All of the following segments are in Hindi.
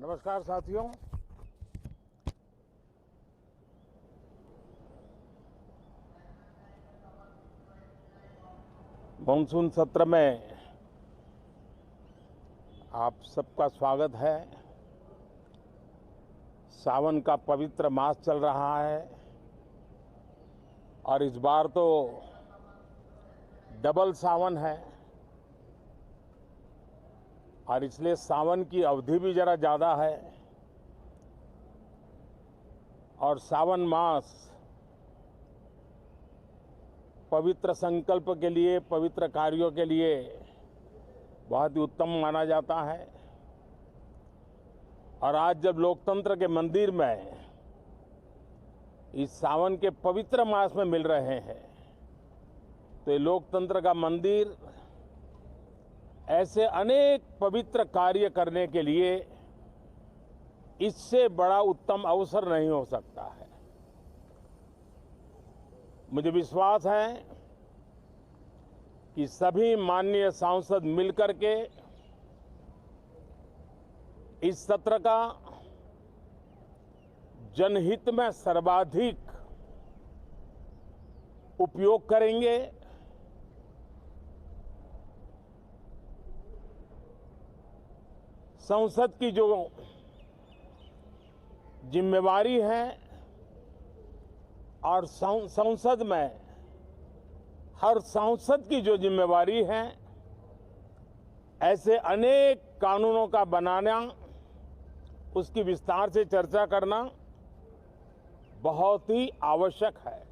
नमस्कार साथियों। मानसून सत्र में आप सबका स्वागत है। सावन का पवित्र मास चल रहा है और इस बार तो डबल सावन है और इसलिए सावन की अवधि भी जरा ज़्यादा है और सावन मास पवित्र संकल्प के लिए, पवित्र कार्यों के लिए बहुत ही उत्तम माना जाता है। और आज जब लोकतंत्र के मंदिर में इस सावन के पवित्र मास में मिल रहे हैं तो ये लोकतंत्र का मंदिर ऐसे अनेक पवित्र कार्य करने के लिए इससे बड़ा उत्तम अवसर नहीं हो सकता है। मुझे विश्वास है कि सभी माननीय सांसद मिलकर के इस सत्र का जनहित में सर्वाधिक उपयोग करेंगे। संसद की जो जिम्मेवारी है और संसद में हर सांसद की जो जिम्मेवारी है, ऐसे अनेक कानूनों का बनाना, उसकी विस्तार से चर्चा करना बहुत ही आवश्यक है।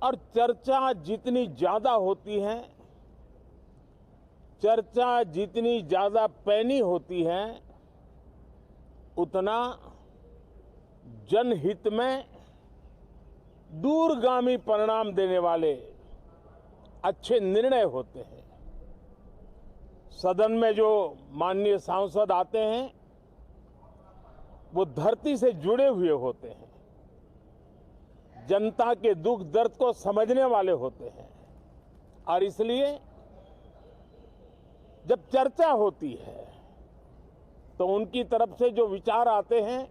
और चर्चा जितनी ज्यादा होती है, चर्चा जितनी ज्यादा पैनी होती है, उतना जनहित में दूरगामी परिणाम देने वाले अच्छे निर्णय होते हैं। सदन में जो माननीय सांसद आते हैं वो धरती से जुड़े हुए होते हैं, जनता के दुख दर्द को समझने वाले होते हैं और इसलिए जब चर्चा होती है तो उनकी तरफ से जो विचार आते हैं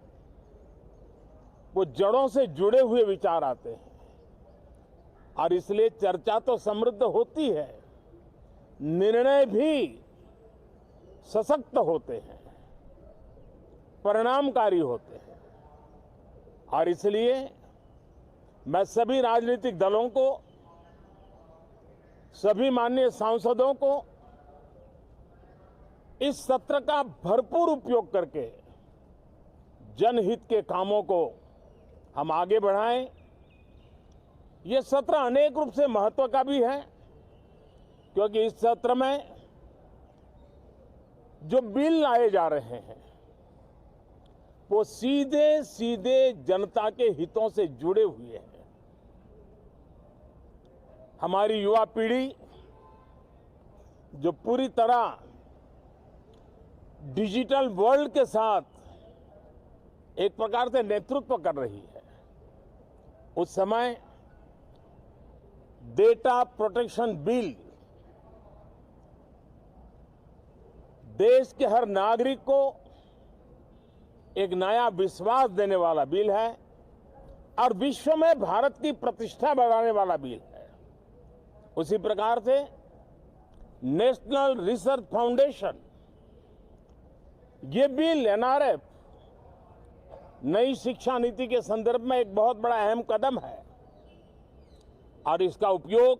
वो जड़ों से जुड़े हुए विचार आते हैं और इसलिए चर्चा तो समृद्ध होती है, निर्णय भी सशक्त होते हैं, परिणामकारी होते हैं। और इसलिए मैं सभी राजनीतिक दलों को, सभी माननीय सांसदों को इस सत्र का भरपूर उपयोग करके जनहित के कामों को हम आगे बढ़ाएं। ये सत्र अनेक रूप से महत्व का भी है क्योंकि इस सत्र में जो बिल लाए जा रहे हैं वो सीधे सीधे जनता के हितों से जुड़े हुए हैं। हमारी युवा पीढ़ी जो पूरी तरह डिजिटल वर्ल्ड के साथ एक प्रकार से नेतृत्व कर रही है, उस समय डेटा प्रोटेक्शन बिल देश के हर नागरिक को एक नया विश्वास देने वाला बिल है और विश्व में भारत की प्रतिष्ठा बढ़ाने वाला बिल है। उसी प्रकार से नेशनल रिसर्च फाउंडेशन, ये बिल एनआरएफ, नई शिक्षा नीति के संदर्भ में एक बहुत बड़ा अहम कदम है और इसका उपयोग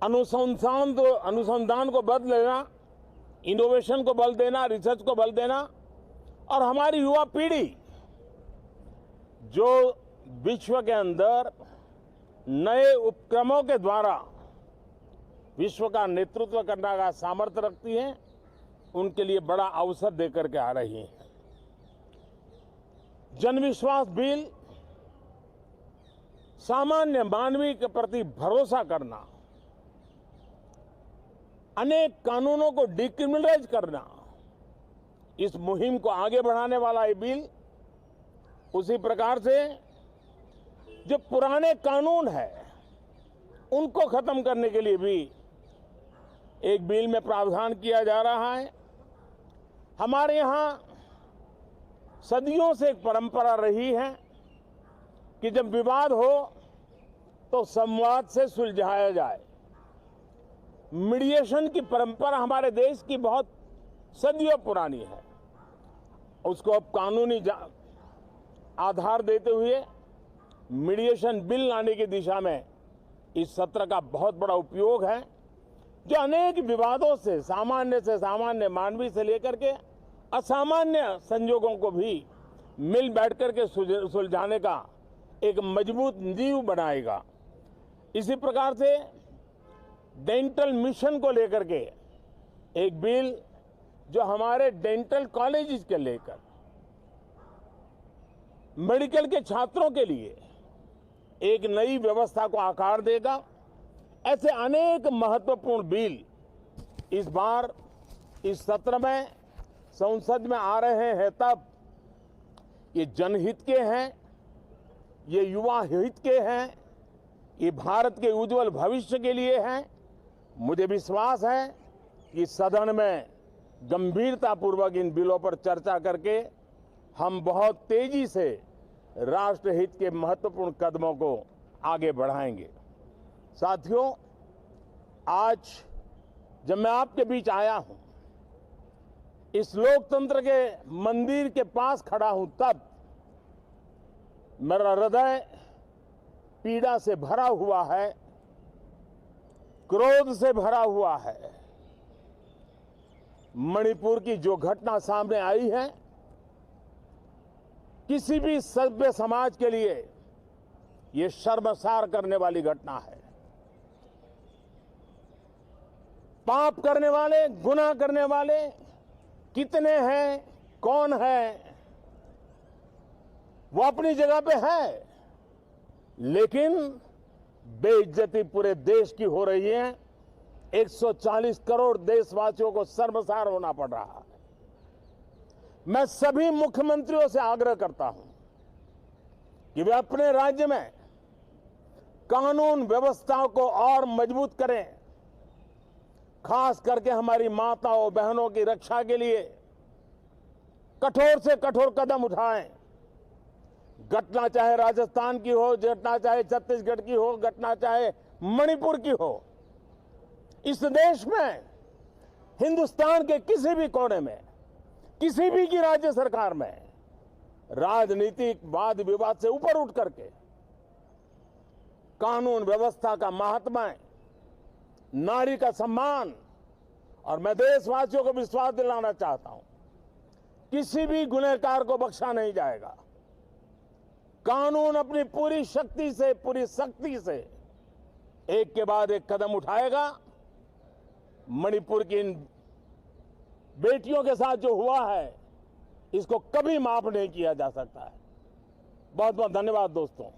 अनुसंधान को बल देना, इनोवेशन को बल देना, रिसर्च को बल देना और हमारी युवा पीढ़ी जो विश्व के अंदर नए उपक्रमों के द्वारा विश्व का नेतृत्व करने का सामर्थ्य रखती है, उनके लिए बड़ा अवसर देकर के आ रही है। जनविश्वास बिल सामान्य मानवीय के प्रति भरोसा करना, अनेक कानूनों को डिक्रिमिनलाइज करना, इस मुहिम को आगे बढ़ाने वाला ये बिल, उसी प्रकार से जो पुराने कानून है उनको खत्म करने के लिए भी एक बिल में प्रावधान किया जा रहा है। हमारे यहाँ सदियों से एक परंपरा रही है कि जब विवाद हो तो संवाद से सुलझाया जाए। मीडिएशन की परंपरा हमारे देश की बहुत सदियों पुरानी है। उसको अब कानूनी आधार देते हुए मीडिएशन बिल लाने की दिशा में इस सत्र का बहुत बड़ा उपयोग है, जो अनेक विवादों से सामान्य मानवीय से लेकर के असामान्य संजोगों को भी मिल बैठ करके सुलझाने का एक मजबूत नींव बनाएगा। इसी प्रकार से डेंटल मिशन को लेकर के एक बिल जो हमारे डेंटल कॉलेजेस के लेकर मेडिकल के छात्रों के लिए एक नई व्यवस्था को आकार देगा। ऐसे अनेक महत्वपूर्ण बिल इस बार इस सत्र में संसद में आ रहे हैं। तब ये जनहित के हैं, ये युवा हित के हैं, ये भारत के उज्जवल भविष्य के लिए हैं। मुझे विश्वास है कि सदन में गंभीरतापूर्वक इन बिलों पर चर्चा करके हम बहुत तेजी से राष्ट्रहित के महत्वपूर्ण कदमों को आगे बढ़ाएंगे। साथियों, आज जब मैं आपके बीच आया हूं, इस लोकतंत्र के मंदिर के पास खड़ा हूं, तब मेरा हृदय पीड़ा से भरा हुआ है, क्रोध से भरा हुआ है। मणिपुर की जो घटना सामने आई है, किसी भी सभ्य समाज के लिए ये शर्मसार करने वाली घटना है। पाप करने वाले, गुनाह करने वाले कितने हैं, कौन है, वो अपनी जगह पे है, लेकिन बेइज्जती पूरे देश की हो रही है। 140 करोड़ देशवासियों को शर्मसार होना पड़ रहा है। मैं सभी मुख्यमंत्रियों से आग्रह करता हूं कि वे अपने राज्य में कानून व्यवस्था को और मजबूत करें, खास करके हमारी माताओं बहनों की रक्षा के लिए कठोर से कठोर कदम उठाएं। घटना चाहे राजस्थान की हो, घटना चाहे छत्तीसगढ़ की हो, घटना चाहे मणिपुर की हो, इस देश में हिंदुस्तान के किसी भी कोने में, किसी भी की राज्य सरकार में राजनीतिक वाद विवाद से ऊपर उठ करके कानून व्यवस्था का महात्म्य, नारी का सम्मान, और मैं देशवासियों को विश्वास दिलाना चाहता हूं, किसी भी गुनहगार को बख्शा नहीं जाएगा। कानून अपनी पूरी शक्ति से, पूरी सख्ती से एक के बाद एक कदम उठाएगा। मणिपुर की इन बेटियों के साथ जो हुआ है, इसको कभी माफ नहीं किया जा सकता है। बहुत बहुत धन्यवाद दोस्तों।